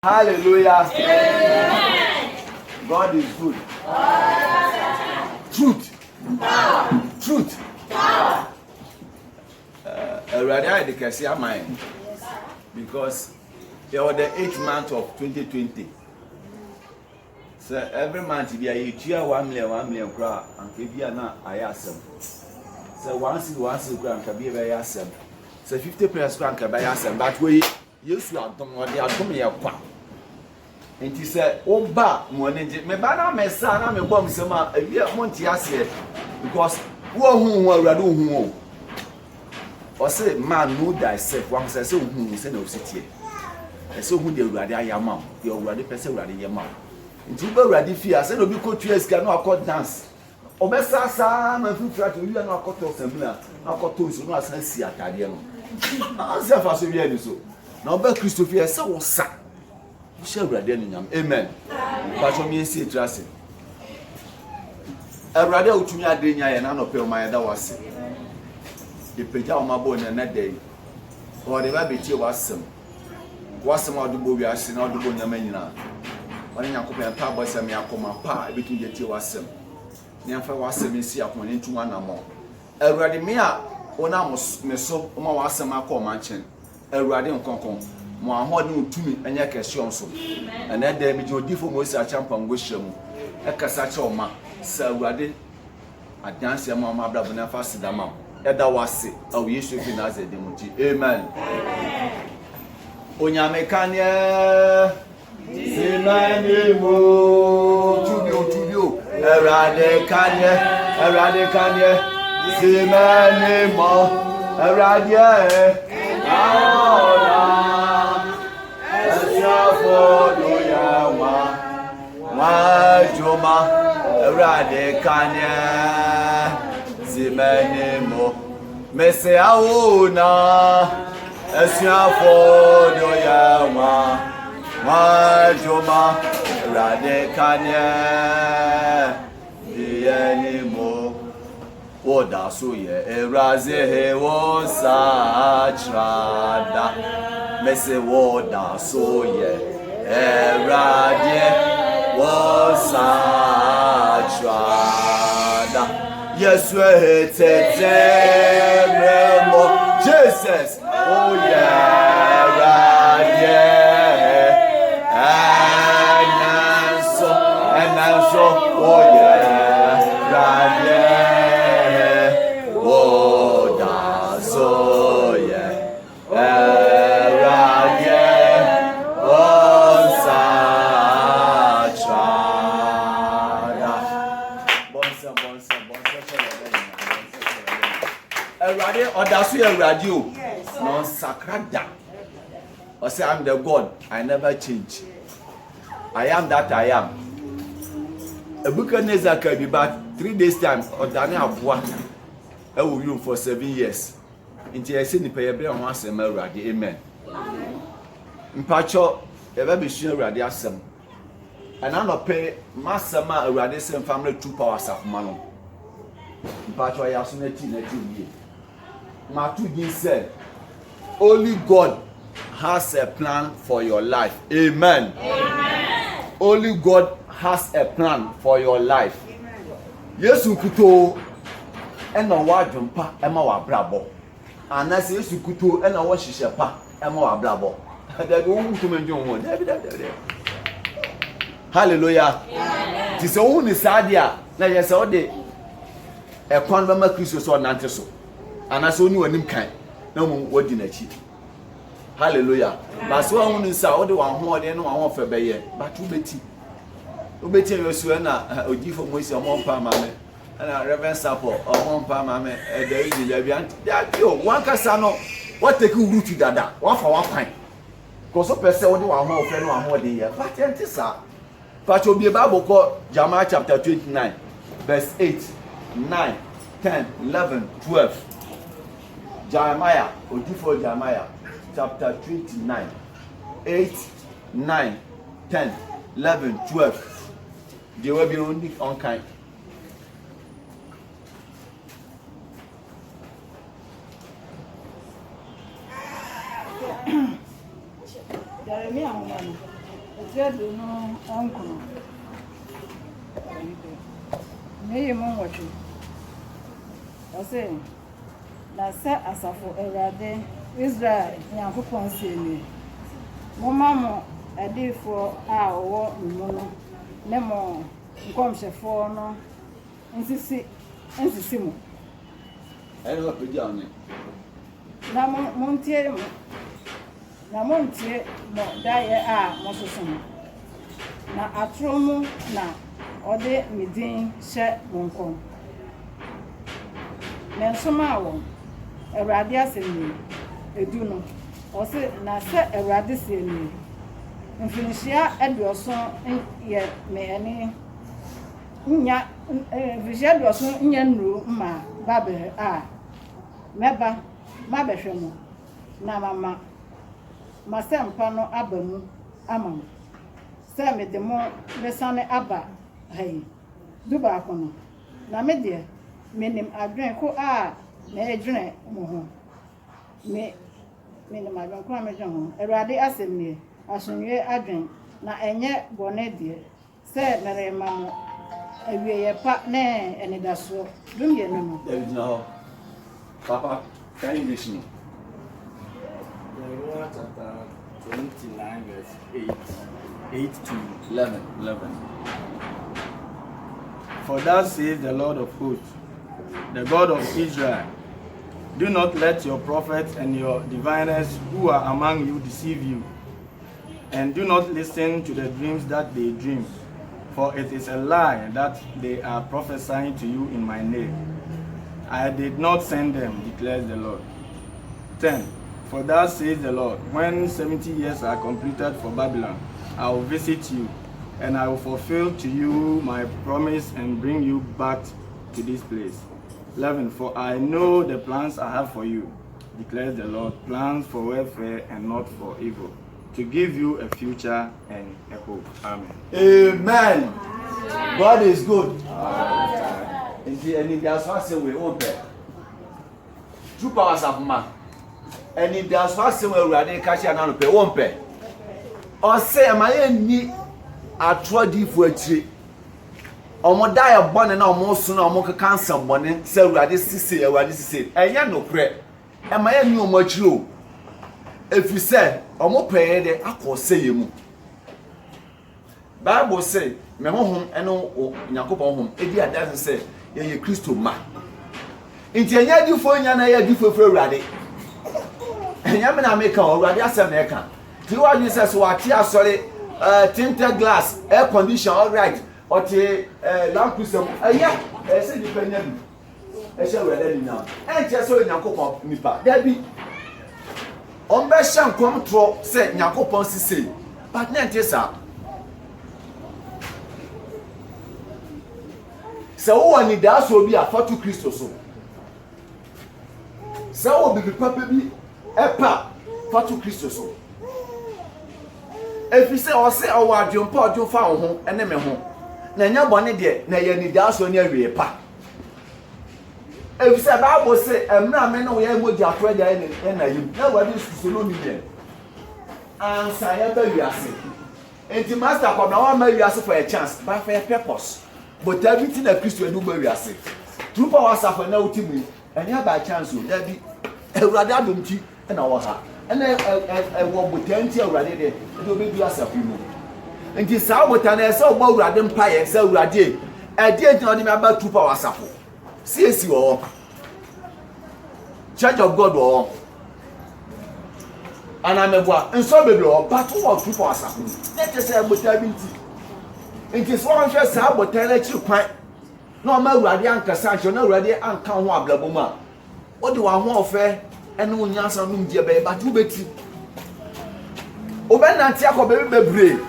Hallelujah. Amen. God is good. Truth. Power. Truth. Power. Already can see mine because they were the 8th month of 2020. So every month we are each 1 million crowd and if you are not I ask them. So once grand can be very awesome. So 50% grand can be awesome. But we used to have done what they are coming here. And he said, "Oh, ba, money, me bana me sana me bomb sema, monti ase because who are who or say man know thyself. One says so who say no city. And so who they ready I am, you already person ready your mouth. And you be ready fear. Say no be go 2 years can no accord dance. Obesa sa man fit try to you no accord to seminar. No accord to so no asan si atade no. Answer for so we any so. Na oba Christopher say wo sa. Amen. Pastor me see trust. Everade utumi adenya ye na no pe o mayeda wase. De peja o mabo na day. O de ba betie wasem. Wasem adubo wi ase na adubo nyama nyina. Wani nyakope pa bo se me akoma pa e betu je tie wasem. Ne afa wasem si akoma ne ntu wana mo. Everade me a ona me so o ma wasem akoma chen. Everade nkonkon mo ahode utumi anya kese so and that day me jodi fo mo si achampan go hyamu e kasa che o ma sa awurade adanse ma ma bra bona fa sidama e da wase awu yesu fi na ze demuti amen onyame kanye simani mo tubio erade kanye simani mo erade Joma rade kanye zimenimo mese auna esiafo do yawa Joma rade kanye dienimo woda so ye eraze he wo sachrada mese woda so ye erade was a yes, we Jesus, oh yeah, and so, oh yeah, oh that's so yeah. Or that's your radio. Non sacrada. Or say I'm the God. I never change. I am that I am. A book of Nezar can be back 3 days time or Daniel Abwa. I will you for 7 years. Until I see the pay once a radio. Amen. Mpacho, ever be sure radio some. And I not pay master man a radio family 2 powers of man. Mpacho, I have seen it in a 2 years. Matthew said, only God has a plan for your life. Amen. Amen. Only God has a plan for your life. Yesu kuto ena wa dwompa ema wa brabo. Anase Yesu kuto ena wa hihye pa ema wa brabo. Da go hu to menjo ho. Da. Hallelujah. Amen. Ti se hu ni sadia na yese ode ekwan ba ma Kristo so nante so. Anaso ni wanim kan na mu wodi na chi hallelujah ba so ahun nsa wo de wan ho de no wan ho fe beye but ubeti yesu na ogifo moisi omompa mame na reverend sapo omompa mame e de yi le bi anti da yo wan kasa no what take root dada wan fa wan pan ko so pese wo de wan ho fe no wan ho de ye but entisa but obi bible ko Jeremiah chapter 29 verse 8 9 10 11 12 Jeremiah, Odifo Jeremiah, chapter 29, 8, 9, 10, 11, 12. They will be only unkind. Jeremiah, Jedu no uncle. Me mo watch. I say na se asafo Awurade Israel Nyankopɔn sie ni. Mo mamo adifo a wo mu no ne mo nkomhyefo no nsisi mo. Eno wa pedi ane. Na mo ntie mo. Na mo ntie mo daye a mo soso mo. Na atromu na ode midin hye mo nkom. Na nsoma awon Awurade asemi edu no. O se na se Awurade se ni. Mfinishia eduoso ye me ani nya vijia eduoso nya nru ma babe a meba mabehwe mo na mama masempa no abamu amam se me de mo besane aba hai duba ko no na me de menim adwen ko a na edwene mo ho me nim adwen ko me dwen ho Awurade asem ni asonye adwen na enye bone de se mere ma mo awiye pa ne enidaso dum ye no no Papa, can you listen? Jeremiah chapter 29 verse 8 to 11. For thus says the Lord of hosts, the God of Israel, do not let your prophets and your diviners who are among you deceive you, and do not listen to the dreams that they dream, for it is a lie that they are prophesying to you in my name. I did not send them, declares the Lord. 10. For thus says the Lord, when 70 years are completed for Babylon, I will visit you, and I will fulfill to you my promise and bring you back to this place. 11. For I know the plans I have for you, declares the Lord, plans for welfare and not for evil, to give you a future and a hope. Amen. Amen. God is good. And there's one say we won't pay. True powers of man. And if there's one say we are cash and not pay, won't pay. Or say, my ni a trody for a tree. Or more die of bonnet or more soon or more cancer bonnet, say we are this say, or this is and ya no pray. And my new much low. If you say, or more pay, I call say you. Bible say, me home and no Nyankopon home. It doesn't say. Ye Christo ma. Inti enya di fo nya na ye di fo Awurade. Enya me na make kan Awurade asem na e kan. Ti wa ni say so ati asori tinted glass, air condition all right. Oti lamp system. Aya, say di penya bi. E se Awurade ni na. E je so Nyankopon nipa. Da bi. On be shan kom tro say Nyankopon sise. But na enti sa se wo ani da so bi afatu Kristo so se wo bi papa bi epa fatu Kristo so efi se o se o wa dwompa odwo fa wo ho ene me ho na nya bone de na ye ni da so ni awie pa efi se Bible se emra me no ye moji afre da na yim na wa bi so no mi de ansa ya ba wiase enti master kwa na wa ma wiase for a chance but for a purpose. But everything that Christ will do, we are safe. True power suffer now to me, and you have a chance to there be a rather don't you and our heart. And I walk with 10 years already there, it will be yourself, you know. And this hour, and I saw about Radden Pie, so Radie. I did not remember true power suffer. See you Church of God or and I'm a boy, and so be law, but what true power suffer. Let us say about 70. It is one just about energy point. No matter radiant Cassancho, no ready and count one blabuma. What do I want fair and no answer room, dear baby, but you bet. Oben and Tiaco baby brave.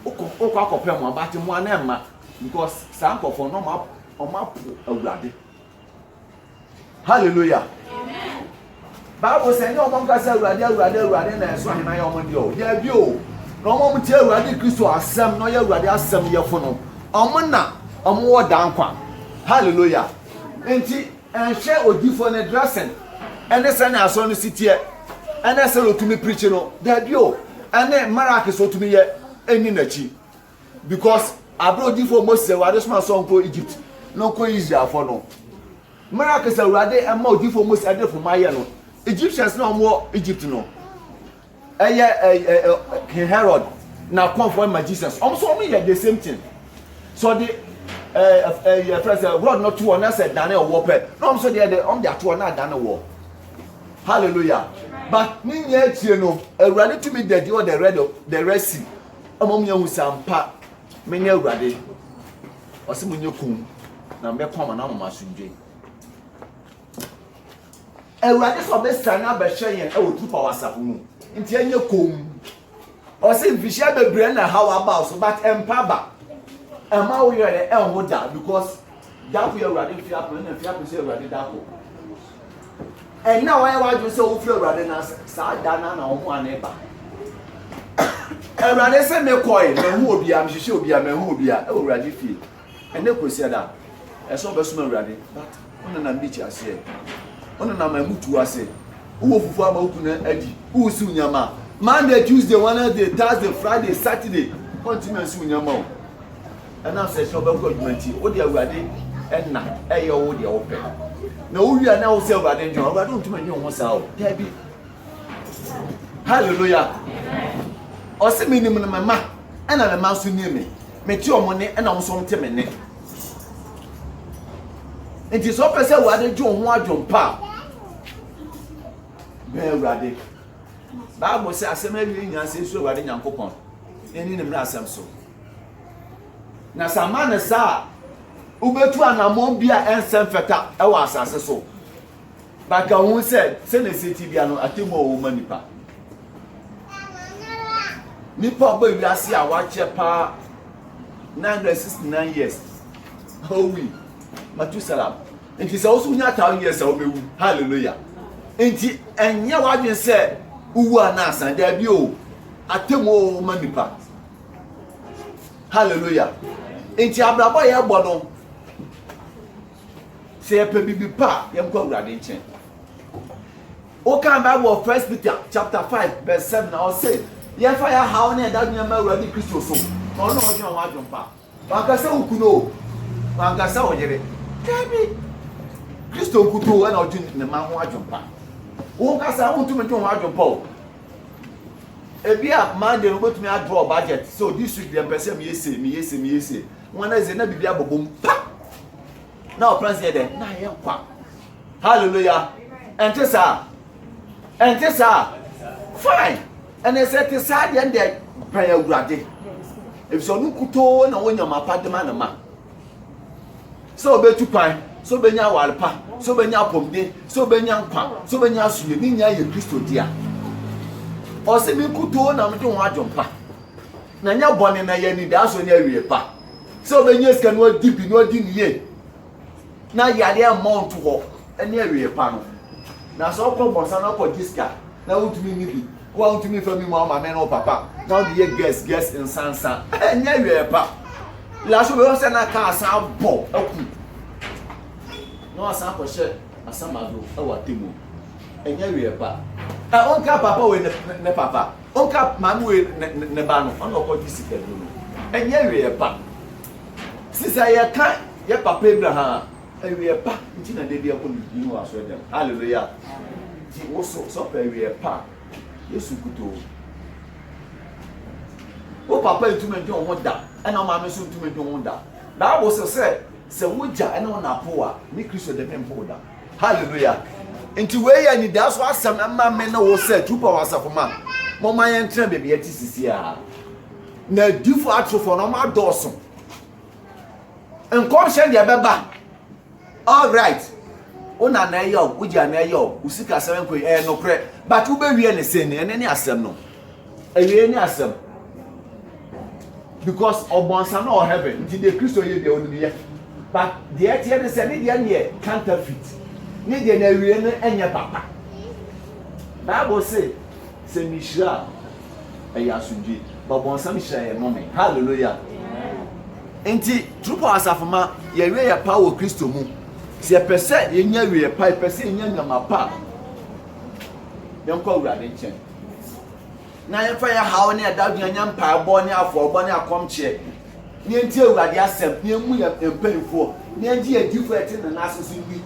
Oko Pema, but in one emma, because sample for no map or map of bloody. Hallelujah. Bible saying, no one can say, Radia, and so I am on you. Yeah, you. No one tell Raddy Christo asem no ye Raddy asem ye fo no omna omwo dan kwa hallelujah enti enhwe odifo ne dressing ene se na aso no sitie ene se lo tumi preach no da bio ene miracle so to me ye eni nachi because abroad for Moses awade so so nko Egypt no ko Israel for no miracle say awade e ma odi for Moses ade for maye no Egyptians no mo Egypt no King Herod na come for my Jesus so me the same thing so the first rod not to na said dan e wo pe no so the the to na dan wo hallelujah but me nya tie no awurade to me the red sea amom nya husampa me nya awurade ose munye kum na me kwama na mama sunje awurade so be sana be hwe yen e wo tu power sapo mu nti anya kum ose mfishia bebre na how about so but empaba ema wo yere e ho da because that we awurade fi apo na fi apo se awurade da ko and now I want to say wo fi awurade na sa da na wo ho aneba awurade se me koi me hu obi am hihye obi am hu obi a awurade fi ene kosi ada e so be so awurade but ona na mbichi ase ona na mamutu ase wo fufu amaku na adi wo si unyama Monday Tuesday Wednesday Thursday Friday Saturday continue si unyama o ena se so be ko adwumanti wo de awurade enna eye wo de wo pe na wo wi na wo se awurade njo awurade ntuma njo ho sa o tabi hallelujah ose minim na mama ena na ma so ni me ti omo ne ena wo so mte me ne enti so pese awurade jo ho adwompa be awurade Bible say asem awie nya se so awurade nyankopon eni ne mra asem so na samana sa ubetu anamon bia ensem feta e wa asase so baka hu se na seti bia no atemo o manipa nipa ba wi ase a wa chepa 969 years holy Matusalam enti se osu nya 1000 years a obewu hallelujah enti enye wa dwen se uwu anasa da bi o atemo o manipa hallelujah enti abrabo ye gbono se pe bibi pa ye mko awurade nchen o kan Bible 1 Peter chapter 5 verse 7 now say ye fire how na da nyama awurade Kristo so no no ojo wa jompa wanka se ukuno wanka se oyere tabi Kristo nkuto na ojo ne ma ho ajompa o ka sa ho tumi ho ajompa o ebia man dey go to me a draw budget so this week dem person me yese one say na bibia bobom pa now pransi dey na ye kwa hallelujah ente sa fine and they say this side and dey pray awurade if so nu kuto na wonya mapadema na ma so betu pan so benya walpa so benya pomde so benya nkwa so benya suye ni nya ye Kristo dia ose mi kuto na mde ho adwompa na nya bone na ye ni da so na awie pa so benya ska no dibi no di niye na yade amount ho ene awie pa no na so ko bonsa na ko diska na utumi ni bi ko utumi fa mi mo ma me no papa na di ye guess in sansa ene awie pa la so be o se na ka asa bo aku no asa ko she asamado awatemu enya wie pa onka papa we ne papa onka mamu we ne ba no ono ko disika do no enya wie pa sisa ye kan ye papa Abraham wie pa nti na de dia ko ni no aso dem hallelujah ti wo so pa wie pa Yesu kuto o papa ntuma nti on da na ma me so ntuma nti on da da wo se wuja na na poa ni Kristo de mempo da hallelujah enti we ya ni da so asam ma me na wo se tupa wasafoma mo ma ye ntra bebe yati sisi a na difo atrofo na ma doso enkom hye de beba all right una na yo uja na yo usika asem ko no kre but wo be wie ne se ne ene asem no ewie ni asem because obonsa na o heaven nti de Kristo ye de onye but the idea is that they counterfeit. Need the Narian and your papa. Bible say Mishra a Yasuji, but one some share a moment. Hallelujah. Enti true as of ma, ye a power Christo moon. See a percent in your pipe, percent in your mapa. Don't call Radin Chen. na yɛfa yɛ haw ne ɛda duanya mpaebɔ ne afɔbɔ ne akɔmkyɛ ne nti awurade asɛm ne mu yɛ mpanyinfoɔ ne nti yɛ difo ɛte na n'asese bi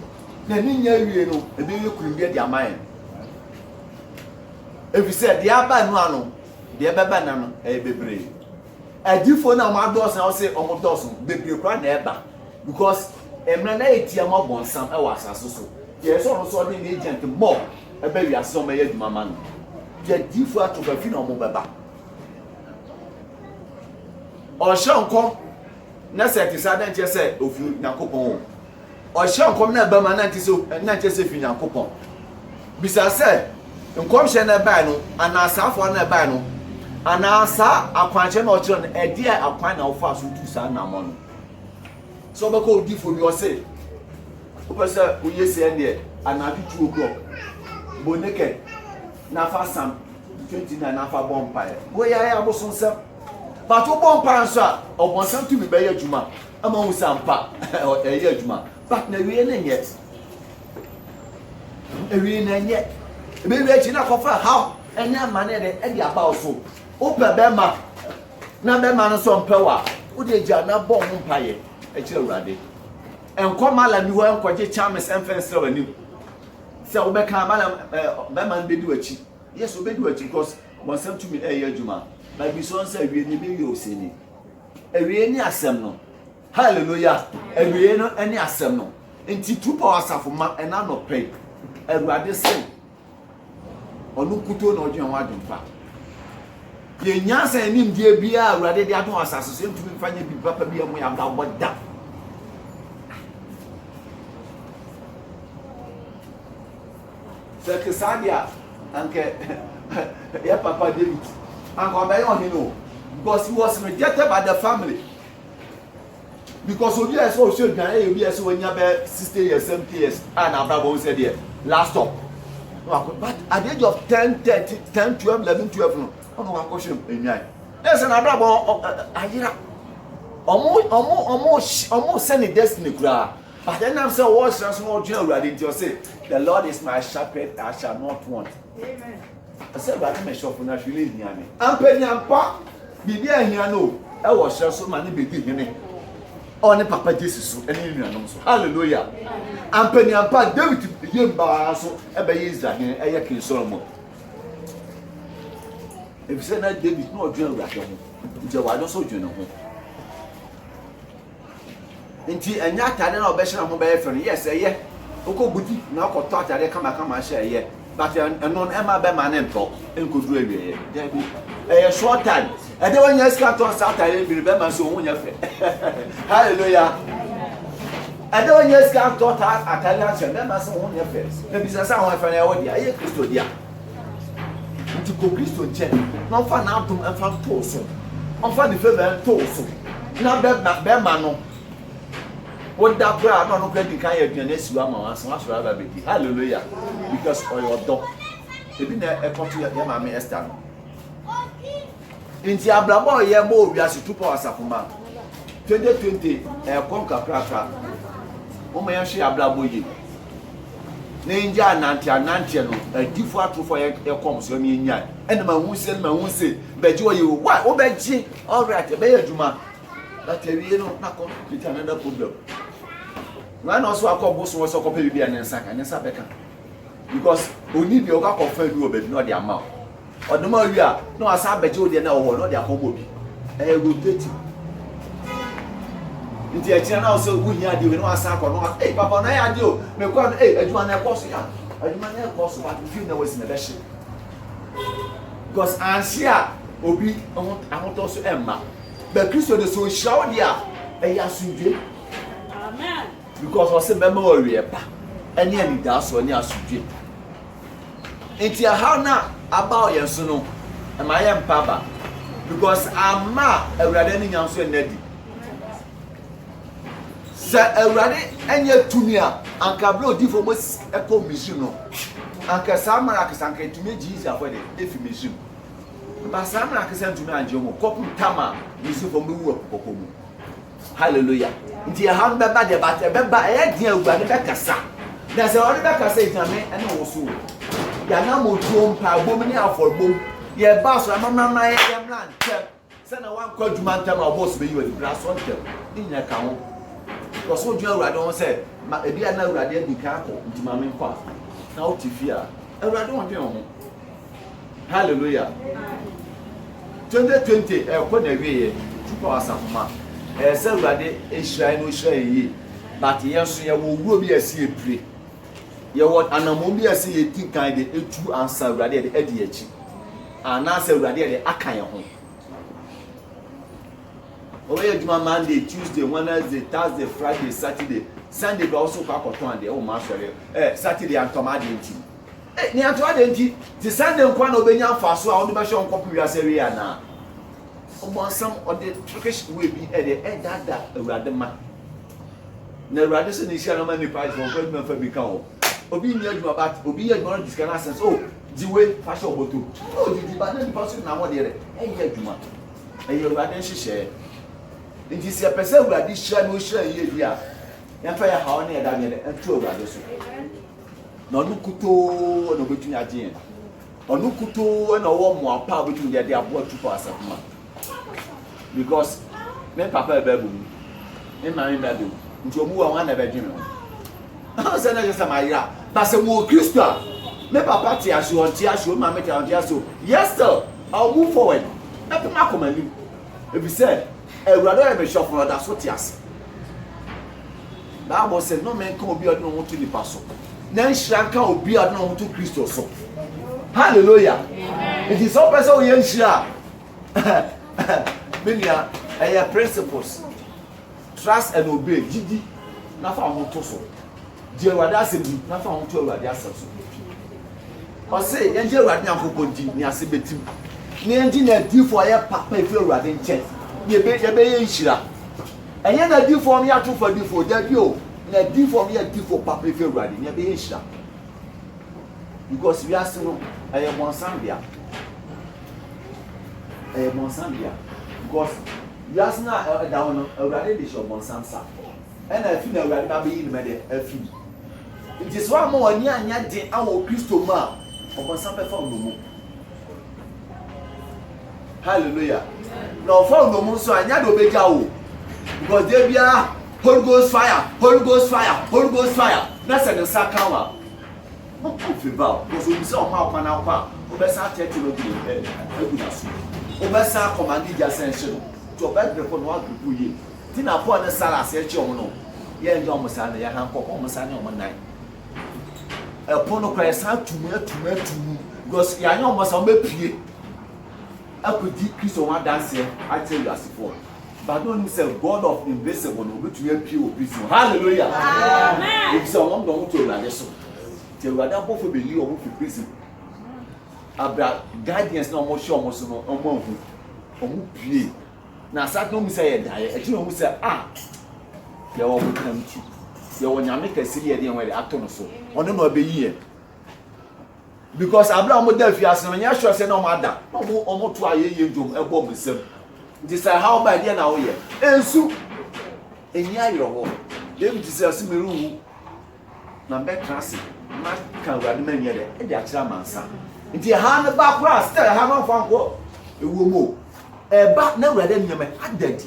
na ne nya wie no ebe yɛ kurumbi de ama yɛn efisɛ de aba no ano de bɛba na no ɛyɛ bebree adifo na ɔmo adɔɔso na ɔsɛ ɔmo dɔɔso bebree kora na ɛba because emre na etia mo bonsam ɛwɔ asase so yɛ sɛ ɔno so ɔde ne agent mɔ ɛbɛ wi asɛm ɛyɛ adwuma ma no yɛ difo atoba fi na ɔmo bɛba ɔhyɛ nkɔm na sɛ te sa dɛnkyɛ sɛ ofi Nyankopɔn ɔhyɛ nkɔm na ɛbɛma na nkyɛ sɛ fi Nyankopɔn bisa sɛ nkɔm hyɛ na ɛbae no anaasaafo na ɛbae no anaasa akwankyɛ na ɔkyerɛ no ɛde akwan na ɔfa so tu saa namɔ no so bɛkɔ odifo bi ɔse wopɛ sɛ woyɛ sɛ ɛdeɛ anaabi 2 o'clock boneke na fa sam 29 na fa bɔ mpaeɛ woyɛ ayɛ aboso nsɛm but wobɔ mpaeɛ nso a ɔbɔnsɛm tumi bɛyɛ adwuma ama wo sa mpa ɛyɛ adwuma but na wie ne nyɛ ewie na nyɛ ebewie akyi na kɔfa how ɛne ama ne de ɛde aba wo so wopɛ bɛma na bɛma no so mpɛ wa wode gya na bɔ ho mpaeɛ ɛkyerɛ awurade ɛnkɔma la bi hɔ ɛnkɔgye chames ɛmfɛnsrɛ w'anim sɛ wobɛka malam bɛma no bɛdi w'akyi yes wobɛdi w'akyi because bɔnsɛm tumi ɛyɛ adwuma na bi so nsa awie ne bɛyɛ oseni awie ne asɛm no hallelujah awie no ɛne asɛm no nti tupa asafo ma ɛna no pɛ awurade sɛ ɔno kuto na ɔdwe ho adwompa yɛnya sɛ anim die bia awurade de ato asase so ntumi mfa nya bi papa bi amu ya abɔ da sɛ kesadia anke ya papa David anke ɔbɛyɛ ɔhene no because he was rejected by the family because obi a so should gan obi a so wanya be 60 years 70 years and abrabo said there last stop but at the age of 10 12 11 12 no ono wa ko hwem enyan e say na abrabo ayira omo send destiny kura but then am say what chance no dwen awurade nti o say the Lord is my shepherd I shall not want amen I say ba me shop na hwele hia me ampani ampa bibi ahia no e wo hye so ma ne bedi hene on papa Jesus so eni nuanom so hallelujah ampani ampa David yemba so e be Israel hene e ye King Solomon if say na David no dwen awurade ho nti wa do so dwen ho nti enya atade na obehye na ho be yefe no yes eye okobudi na akoto atade kama hye eye but enon ema be ma ne nto enkoduru awie ye dey short time e dey when you start on Saturday be ma so ho nya fe hallelujah e dey when you start on Atalian che be ma so ho nya fe na bi sa ho fe na e wo dia ye Kristo dia nti ko Kristo che na fa na atom emfa to so onfa the favor to so na be ma no what that prayer no credit kan ye aduane siwa ma waso asura ba beti hallelujah because oyo do ebi na ekoto ye ma me Esther no inti ablabo ye bo wiase tupo asafoma 2020 kom kakra o ma ye hwe ablabo ye na nja anante no adifo atrofo ye kom so me nya ene ma hu se beji o ye why o beji all right be ye adwuma that we no na come with another problem when also akobo so so ko pe bia nensa beka because oni bi o ka ko fa bi o be no de ama odoma wi a no asa beje o de na wo no de akobo bi rotate nti e kira na o so wuhia de we no asa ko no papa na ya de o me ko adwuma na ko so ya adwuma na ko so but fi na wasi na be hye because ansia obi ahoto so emma but Kristo de so hyawo dia eya sunje amen because we say mema we pa ene ani da so ani asudwe enti how na about yen so no e ma ye mpa ba because ama awurade ni nyanso enadi sa awurade enye tumi a anka bro difo mo eko mission no anka samara kasanka tumi Jesus afode efi mission ba samara kasanka tumi anje mo kopum tama mission fo mo wu akoko mu hallelujah nti ha be ba de ba be ba e dia awurade be kasa na se ori be kasa itame ene wo so ya na mo tuo mpa bom ni aforbom Ye boss mama ye plan ntem. Say na wan kwa dwuma ntem a boss be you the brass on ntem. Ni nya ka ho. Because so dwuma urade won say ma e bia na urade adi ka akọ nti ma me kwa. Na o ti fi a. Urade won dwen ho. Hallelujah. 2020 ko na wiye. Tupo asafuma. Say urade e hira no hira yi. But yes ye wo wuro bi asi epre. Ye what anamom bi asi ye tin kan de etu ansa urade de adi achi. Ana say urade de akan ye ho. Owe juma Monday, Tuesday, Wednesday, Thursday, Friday, Saturday, Sunday go also kwa koton ade o ma sori. Saturday antoma de nti. Ni antoma de nti, ti Sunday nkwa na obenya afaso a onu be hwe nkopu wiase we ya na. Ogbonsam ode Turkish we bi de dada urade ma. Na urade se ni sia na ma ni price for kwa me fa bi kan o. Obi ni adwuma bat, obi ya adwuma discount sense. Oh, diwe fashion boto. Oh, di ba na di person na mo de re. Ya adwuma. Urade nhihye. Nti se pese urade hira no hira ye bia. Ya fa ya hawo na ya da me de atu urade so. Na onu kuto na obetuni agye. Onu kuto na wo mo apa obetuni de abo atupo asafuma. Because me papa ebebu. Me ma me bebu. Nti omu wa wan na be dweme ho. Say na just my ira. But say wo Christo. Me papa ti aso on ti aso ma me ti on ti aso. Yes sir. I'll move forward. Na pe ma komani. If you say Ewurade e be shop for that so ti ase. Bible say no man can obi odun won to ni paso. Na nhira kan obi odun won to Christo so. Hallelujah. Amen. It is so person we nhira. Menia aya principles. Trust and obey. Gidi na fa won to so. Je Ewurade asem na fa won to Ewurade asem so. O say ye je Ewurade Nyankopon di ni ase betim. Ni enji na di for ye papa efi Ewurade nche. Ye be ye nhira. Enye na di for me ato for di for da bi o. Na di for me di for papa efi Ewurade ni be ye nhira. Because we are no eye Monsambia. Monsambia. Because we are na down Ewurade de show Monsamsa. And I feel Ewurade ba be yin me de afi. It is one more anya de awo Christo ma. Monsamba fa no mo. Hallelujah. No for no mo so anya do beja o. Because they be Holy Ghost fire, Holy Ghost fire, Holy Ghost fire. Na se the sakawa. No feel because we say o ma kwa na kwa. O be sa 30 no bi e na so. O be sa command the ascension. To be the for no agrupu yi. Ti na po na sala se chi o no. Ye nje o mo sa na ya han ko o mo sa na o mo nan. E po no kwa sa tumu because ya nya o mo sa o be pie. Akodi Christo wa dance I tell you as before. But don't say God of invisible no be to help you obi so. Hallelujah. Amen. If someone don't to Ewurade so. Te Ewurade abofo be li omo fi prison. Abra guidance na omo show omo so no omo hu. Omo pie. Na sat no mi say ye die. E ti no mu say ye wo butam ti. Ye wo nyame kasiri ye de enwe ato no so. Ono no be yi. Because abra omo da fi ase no nya sure say na omo ada. Omo to aye ye ndom ebo mesem. This is how by the now here. Ensu enya yoro. Dem ti say asimeru wu. Na be classic. Ma kan Ewurade man ye de. E dey akira mansa. Nti ha ne ba kura still ha no fan ko. Ewo mo. E ba na Ewurade nyame adadi.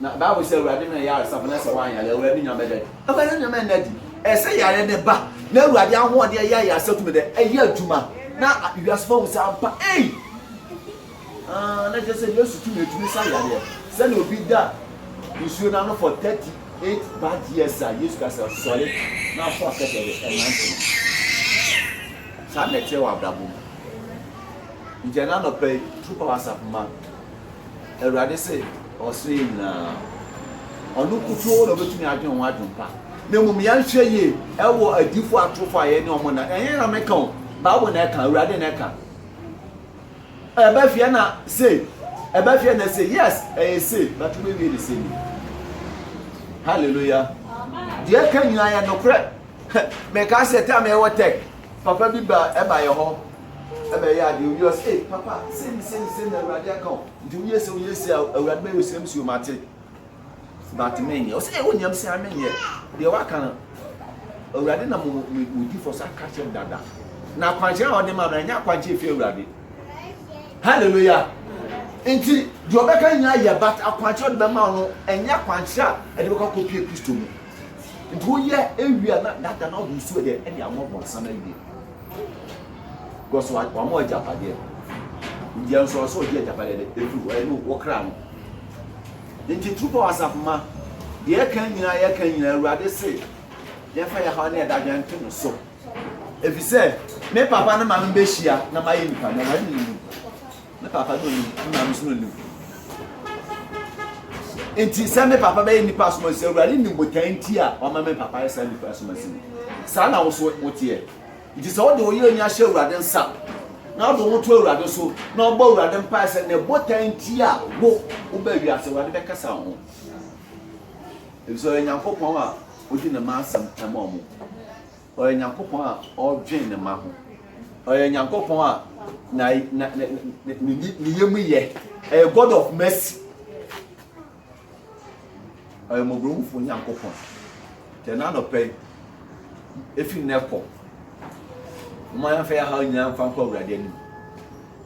Na Bible say Ewurade man ya safa na se wan ya Ewurade nyame dadi. Ewurade nyame dadi. E say yare ne ba. Na Ewurade ahode ya setu me de. E ye aduma. Na wiasfo wo sa ampa. Let's just say yes to me say yare. Say no be that. You should now for 38 bad years yes ka say sorry. Now for set the enhancement. Sa na che wa brabo. Njena no pay true power man. Ewurade say osiri na onu kutu no betumi adwen ho adwumpa. Na mum yan hwe ye e wo adifo atrofo aye ne omo na enye na meka o ba wo na eka Ewurade na eka. Eba fie na say yes say but we be the same. Hallelujah. Dear can you I no pray. Me ka say time e what take. Papa bi ba e ba ye ho. E ba ya de you say papa say na Ewurade aka. Do you say Ewurade be same si o mate. But me o say wo nyam say amen ye. De wa kan Ewurade na mo di for sa catch dada. na kwanche a ode ma no nya kwanche efi awurade hallelujah enti di obeka nya ye but akwanche ode ma no enya kwanche a ede beka kopie Kristo mu enti wo ye ewia na data na odu su de ede amobon sana yi because wa mo japade ndi anso so di japade de efu wa no wo kra no enti trupa wasafuma de ye kan nyina awurade se ye fa ya ha na da dwante no so efise me papa na mama be hia na maye nipa na maye ni me papa no ni na no so no ni enti se me papa be nipa so ma se awurade ni botanti a o ma me papa ya se nipa so ma se sa na wo so wotie enti se wo de wo ye nya hia awurade nsa na wo wo to awurade so na wo bo awurade mpa se ne botanti a wo ba wi ase awurade be kasa ho efise nyankopon a odi na ma asam na mo oye nyankopon a odwen ne ma ho oye nyankopon a ni yemu ye a God of mercy oye mogronfo nyankopon te na no pe efi neko mo ya fa ya ha nya fa kwa awurade ani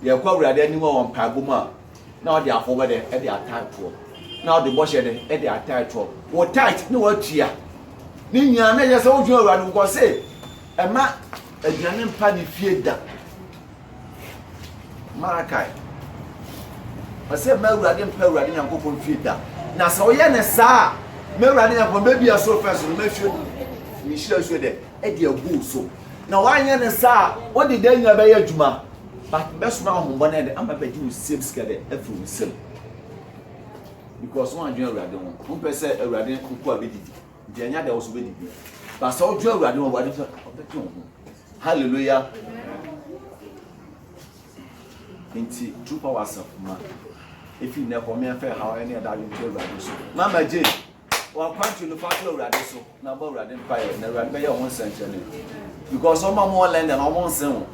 ye kwa awurade ani wo mpago mu a na odi afobe de e de atato na odi boshe de e de atato wo tight ni wo tua ni nya na ye se wo dwen awurade ko se ema aduane mpa ni fie da Malakai ase ma awurade mpa awurade nyankopon fie da na se wo ye ne saa ma awurade nyankopon be bia so first no ma fie ni hira so de e de agu so na wa ye ne saa wo de da nya be ya adwuma but be so ma ho bo na de amba be di wo same skede afi wo same because one adwene awurade ho mo pese awurade nko a be didi de nya de wo so be didi ba so odwo awurade wo wade so obeti ho hallelujah enti trupa wasafuma efi ne ko me afa ha ne da yu awurade so mama je wa kwantu no fa awurade so na ba awurade mpa na awurade be ye ho senche ne because o ma mo lend na o mo nsen ho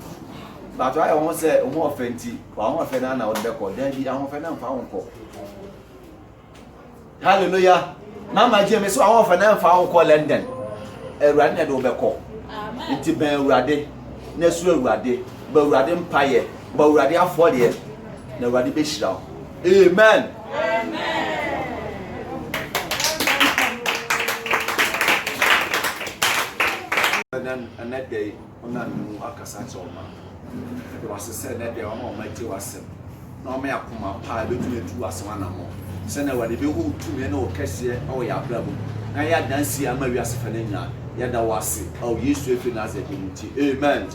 but why won say o mo ofenti wa ho ofe na o de ko da bi a ho ofe na mfa ho ko hallelujah mama je me so a ho ofe na mfa ho ko London awurade na de obekọ nti ben awurade na su awurade ba awurade mpaye ba awurade afọde na awurade be hira amen then another day ona nu akasa choma it was said that they were mighty wasem na me akoma pa betu etu wasem anamo se na awurade be hu tumi na o kese o ya abrabo na ya dansi ama wi asefa na nya ya da wase o Yesu efi na ze amen